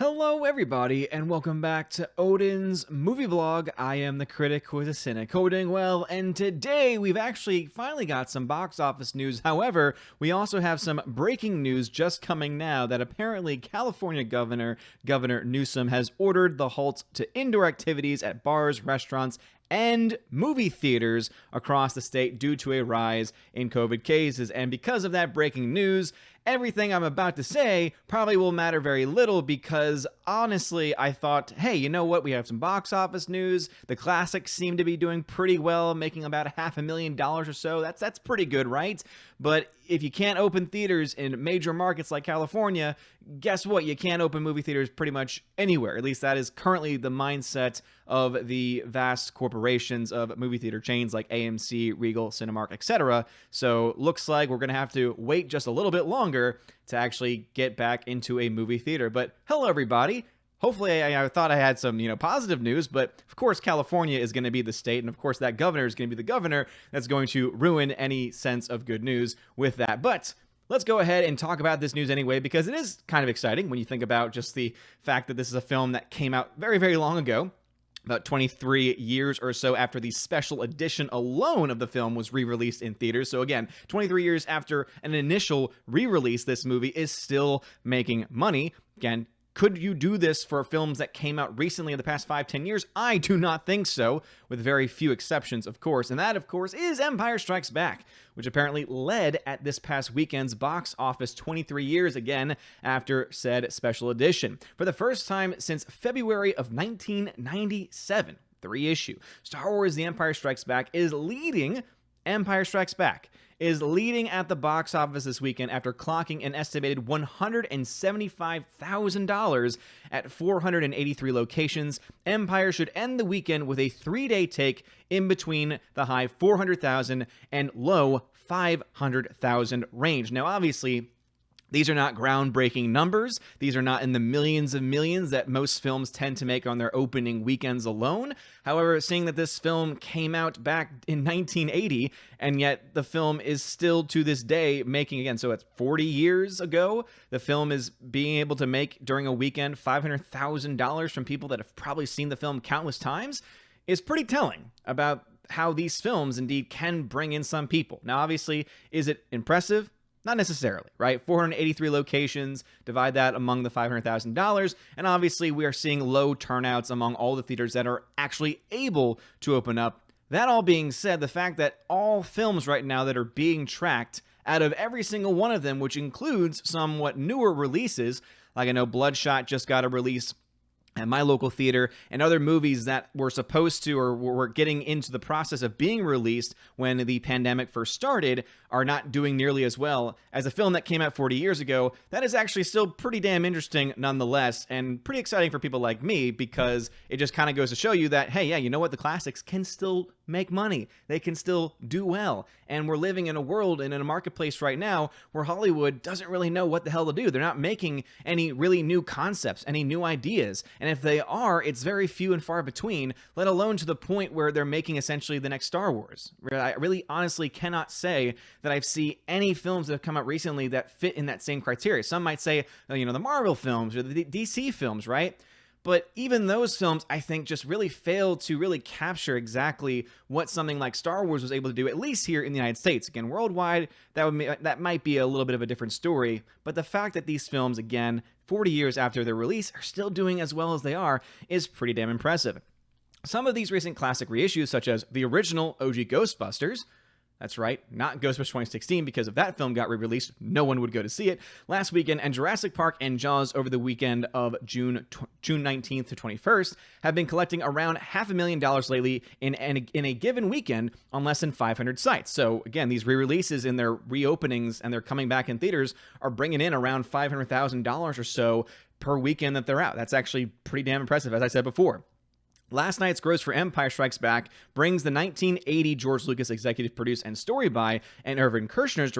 Hello, everybody, and welcome back to Odin's movie vlog. I am the critic who is a cynic, Odin. Well, and today we've actually finally got some box office news. However, we also have some breaking news just coming now that apparently California Governor Newsom has ordered the halt to indoor activities at bars, restaurants, and movie theaters across the state due to a rise in COVID cases. And because of that breaking news, everything I'm about to say probably will matter very little because honestly, I thought, hey, you know what? We have some box office news. The classics seem to be doing pretty well, making about $500,000 or so. That's pretty good, right? But if you can't open theaters in major markets like California, guess what? You can't open movie theaters pretty much anywhere. At least that is currently the mindset of the vast corporations of movie theater chains like AMC, Regal, Cinemark, etc. So looks like we're going to have to wait just a little bit longer to actually get back into a movie theater. But hello, everybody. Hopefully, I thought I had some, positive news, but of course, California is going to be the state, and of course, that governor is going to be the governor that's going to ruin any sense of good news with that. But let's go ahead and talk about this news anyway, because it is kind of exciting when you think about just the fact that this is a film that came out very, very long ago. About 23 years or so after the special edition alone of the film was re-released in theaters. So again, 23 years after an initial re-release, this movie is still making money. Again, could you do this for films that came out recently in the past 5-10 years? I do not think so, with very few exceptions, of course. And that, of course, is Empire Strikes Back, which apparently led at this past weekend's box office 23 years again after said special edition. For the first time since February of 1997, 3-issue, Star Wars The Empire Strikes Back is leading at the box office this weekend after clocking an estimated $175,000 at 483 locations. Empire should end the weekend with a 3-day take in between the high 400,000 and low 500,000 range. Now, obviously, these are not groundbreaking numbers. These are not in the millions of millions that most films tend to make on their opening weekends alone. However, seeing that this film came out back in 1980, and yet the film is still to this day making, again, so it's 40 years ago, the film is being able to make during a weekend $500,000 from people that have probably seen the film countless times, is pretty telling about how these films indeed can bring in some people. Now, obviously, is it impressive? Not necessarily, right? 483 locations, divide that among the $500,000, and obviously we are seeing low turnouts among all the theaters that are actually able to open up. That all being said, the fact that all films right now that are being tracked, out of every single one of them, which includes somewhat newer releases, like I know Bloodshot just got a release at my local theater, and other movies that were supposed to or were getting into the process of being released when the pandemic first started are not doing nearly as well as a film that came out 40 years ago. That is actually still pretty damn interesting nonetheless, and pretty exciting for people like me because it just kind of goes to show you that, hey, yeah, you know what? The classics can still make money. They can still do well. And we're living in a world and in a marketplace right now where Hollywood doesn't really know what the hell to do. They're not making any really new concepts, any new ideas. And if they are, it's very few and far between, let alone to the point where they're making essentially the next Star Wars. I really honestly cannot say that I've seen any films that have come out recently that fit in that same criteria. Some might say, the Marvel films or the DC films, right? But even those films, I think, just really failed to really capture exactly what something like Star Wars was able to do, at least here in the United States. Again, worldwide, that might be a little bit of a different story. But the fact that these films, again, 40 years after their release, are still doing as well as they are is pretty damn impressive. Some of these recent classic reissues, such as the original OG Ghostbusters, that's right, not Ghostbusters 2016, because if that film got re-released, no one would go to see it last weekend, and Jurassic Park and Jaws over the weekend of June 19th to 21st have been collecting around $500,000 lately in a given weekend on less than 500 sites. So again, these re-releases in their reopenings and they're coming back in theaters are bringing in around $500,000 or so per weekend that they're out. That's actually pretty damn impressive, as I said before. Last night's gross for Empire Strikes Back brings the 1980 George Lucas executive produced and story by and Irvin Kershner's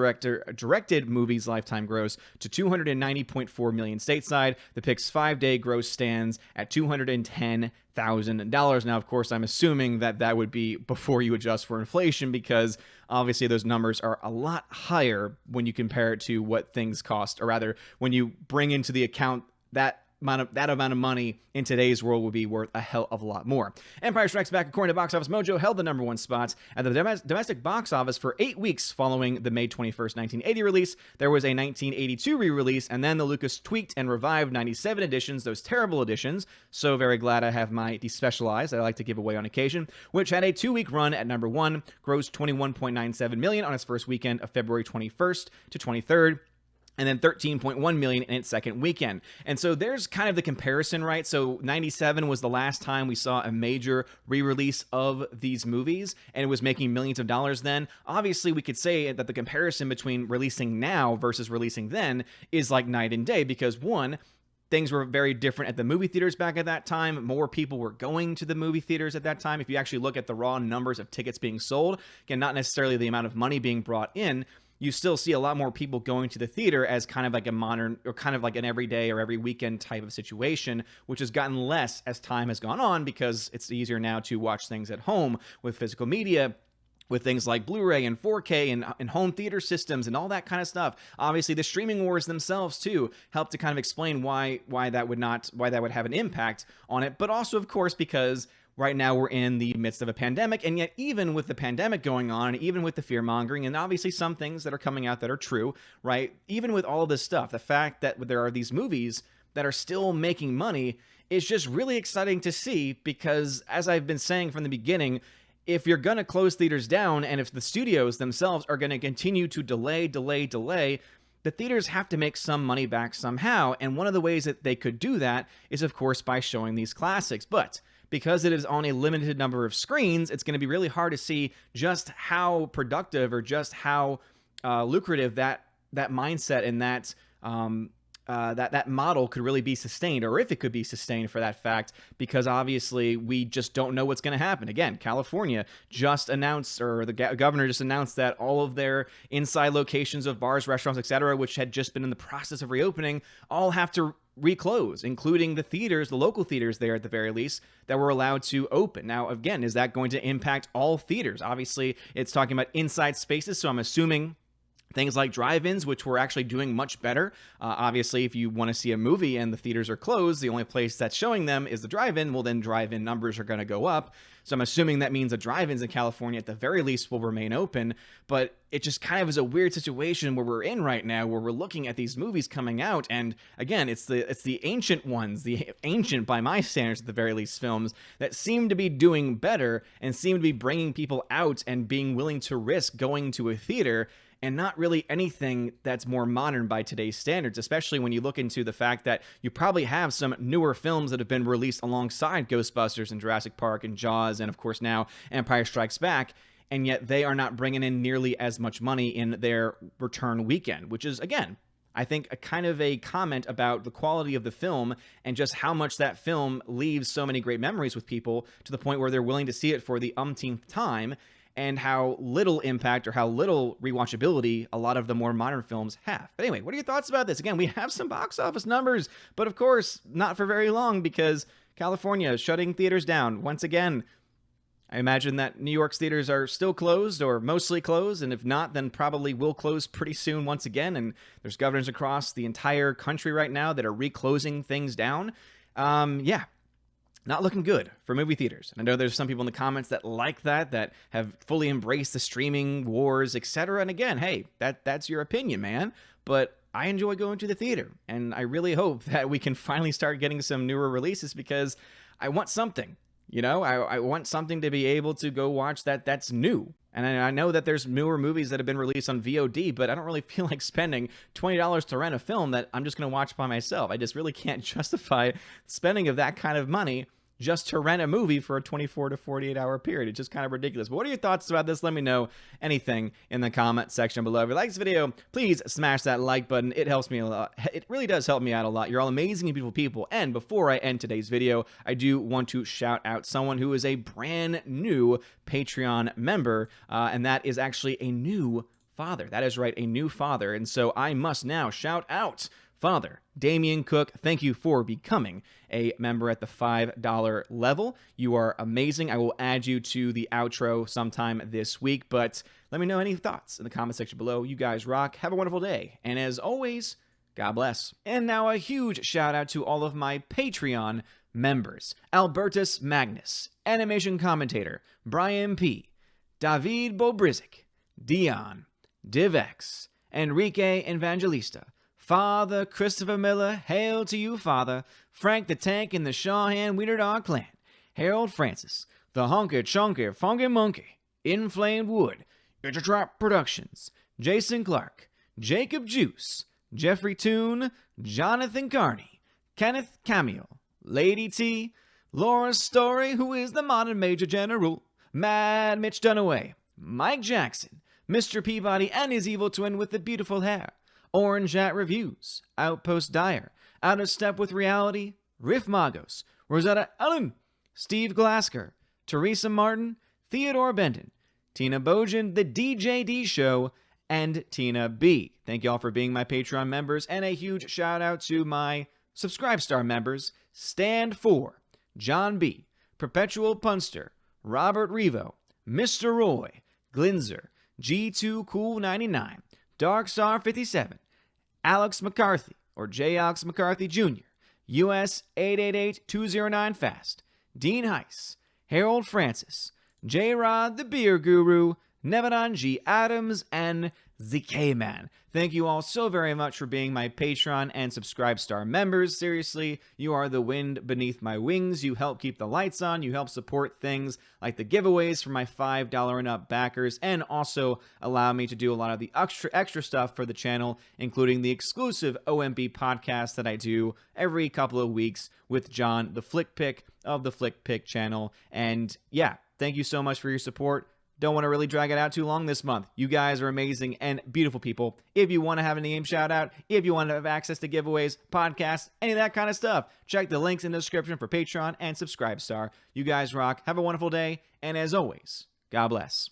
directed movie's lifetime gross to $290.4 million stateside. The pick's 5-day gross stands at $210,000. Now, of course, I'm assuming that would be before you adjust for inflation, because obviously those numbers are a lot higher when you compare it to what things cost, or rather, when you bring into the account that amount of money in today's world would be worth a hell of a lot more. Empire Strikes Back, according to Box Office Mojo, held the #1 spot at the domestic box office for 8 weeks following the May 21st, 1980 release. There was a 1982 re-release, and then the Lucas tweaked and revived 97 editions, those terrible editions. So very glad I have my despecialized that I like to give away on occasion, which had a 2-week run at #1, grossed $21.97 million on its first weekend of February 21st to 23rd. And then $13.1 million in its second weekend. And so there's kind of the comparison, right? So 97 was the last time we saw a major re-release of these movies, and it was making millions of dollars then. Obviously, we could say that the comparison between releasing now versus releasing then is like night and day, because one, things were very different at the movie theaters back at that time. More people were going to the movie theaters at that time. If you actually look at the raw numbers of tickets being sold, again, not necessarily the amount of money being brought in, you still see a lot more people going to the theater as kind of like a modern, or kind of like an everyday or every weekend type of situation, which has gotten less as time has gone on, because it's easier now to watch things at home with physical media, with things like Blu-ray and 4K and home theater systems and all that kind of stuff. Obviously, the streaming wars themselves too help to kind of explain why that would have an impact on it. But also, of course, because right now we're in the midst of a pandemic, and yet even with the pandemic going on, and even with the fear-mongering, and obviously some things that are coming out that are true, right? Even with all of this stuff, the fact that there are these movies that are still making money is just really exciting to see, because as I've been saying from the beginning, if you're going to close theaters down, and if the studios themselves are going to continue to delay, the theaters have to make some money back somehow, and one of the ways that they could do that is, of course, by showing these classics. But because it is on a limited number of screens, it's going to be really hard to see just how productive or just how lucrative that mindset and that model could really be sustained, or if it could be sustained for that fact, because obviously we just don't know what's going to happen. Again, California just announced, or the governor just announced, that all of their inside locations of bars, restaurants, etc., which had just been in the process of reopening, all have to reclose, including the theaters, the local theaters there at the very least, that were allowed to open. Now, again, is that going to impact all theaters? Obviously, it's talking about inside spaces, so I'm assuming things like drive-ins, which were actually doing much better. Obviously, if you want to see a movie and the theaters are closed, the only place that's showing them is the drive-in, well, then drive-in numbers are going to go up. So I'm assuming that means the drive-ins in California, at the very least, will remain open. But it just kind of is a weird situation where we're in right now, where we're looking at these movies coming out. And again, it's the ancient ones, the ancient, by my standards at the very least, films that seem to be doing better and seem to be bringing people out and being willing to risk going to a theater, and not really anything that's more modern by today's standards, especially when you look into the fact that you probably have some newer films that have been released alongside Ghostbusters and Jurassic Park and Jaws, and of course now Empire Strikes Back, and yet they are not bringing in nearly as much money in their return weekend, which is, again, I think a kind of a comment about the quality of the film and just how much that film leaves so many great memories with people, to the point where they're willing to see it for the umpteenth time, and how little impact or how little rewatchability a lot of the more modern films have. But anyway, what are your thoughts about this? Again, we have some box office numbers, but of course, not for very long, because California is shutting theaters down. Once again, I imagine that New York's theaters are still closed, or mostly closed, and if not, then probably will close pretty soon once again. And there's governors across the entire country right now that are reclosing things down. Yeah. Not looking good for movie theaters. And I know there's some people in the comments that like that have fully embraced the streaming wars, etc. And again, hey, that's your opinion, man. But I enjoy going to the theater, and I really hope that we can finally start getting some newer releases, because I want something. You know, I want something to be able to go watch that's new. And I know that there's newer movies that have been released on VOD, but I don't really feel like spending $20 to rent a film that I'm just going to watch by myself. I just really can't justify spending of that kind of money just to rent a movie for a 24 to 48 hour period. It's just kind of ridiculous. But what are your thoughts about this? Let me know anything in the comment section below. If you like this video, please smash that like button. It helps me a lot. It really does help me out a lot. You're all amazing and beautiful people. And before I end today's video, I do want to shout out someone who is a brand new Patreon member, and that is actually a new father. That is right, a new father. And so I must now shout out Father Damian Cook. Thank you for becoming a member at the $5 level. You are amazing. I will add you to the outro sometime this week, but let me know any thoughts in the comment section below. You guys rock. Have a wonderful day. And as always, God bless. And now a huge shout out to all of my Patreon members: Albertus Magnus, Animation Commentator, Brian P., David Bobrizik, Dion, DivX, Enrique Evangelista, Father Christopher Miller, hail to you, Father, Frank the Tank and the Shawhan Wiener Dog Clan, Harold Francis, the Honky Chonky Funky Monkey, Inflamed Wood, Intertrap Productions, Jason Clark, Jacob Juice, Jeffrey Toone, Jonathan Carney, Kenneth Camille, Lady T, Laura Story, who is the modern Major General, Mad Mitch Dunaway, Mike Jackson, Mr. Peabody and his evil twin with the beautiful hair, Orange at Reviews, Outpost Dyer, Out of Step with Reality, Riff Magos, Rosetta Ellen, Steve Glasker, Teresa Martin, Theodore Benton, Tina Bojan, The DJD Show, and Tina B. Thank you all for being my Patreon members, and a huge shout out to my Subscribe Star members: Stand For, John B., Perpetual Punster, Robert Revo, Mr. Roy, Glinzer, G2 Cool 99, Darkstar 57, Alex McCarthy, or J. Alex McCarthy Jr., US 888209 Fast, Dean Heiss, Harold Francis, J. Rod the Beer Guru, Nevedon G. Adams, and ZK Man. Thank you all so very much for being my Patreon and Subscribe Star members. Seriously, you are the wind beneath my wings. You help keep the lights on. You help support things like the giveaways for my $5 and up backers, and also allow me to do a lot of the extra stuff for the channel, including the exclusive OMB podcast that I do every couple of weeks with John, the Flick Pick of the Flick Pick channel. And yeah, thank you so much for your support. Don't want to really drag it out too long this month. You guys are amazing and beautiful people. If you want to have a name shout out, if you want to have access to giveaways, podcasts, any of that kind of stuff, check the links in the description for Patreon and Subscribe Star. You guys rock. Have a wonderful day. And as always, God bless.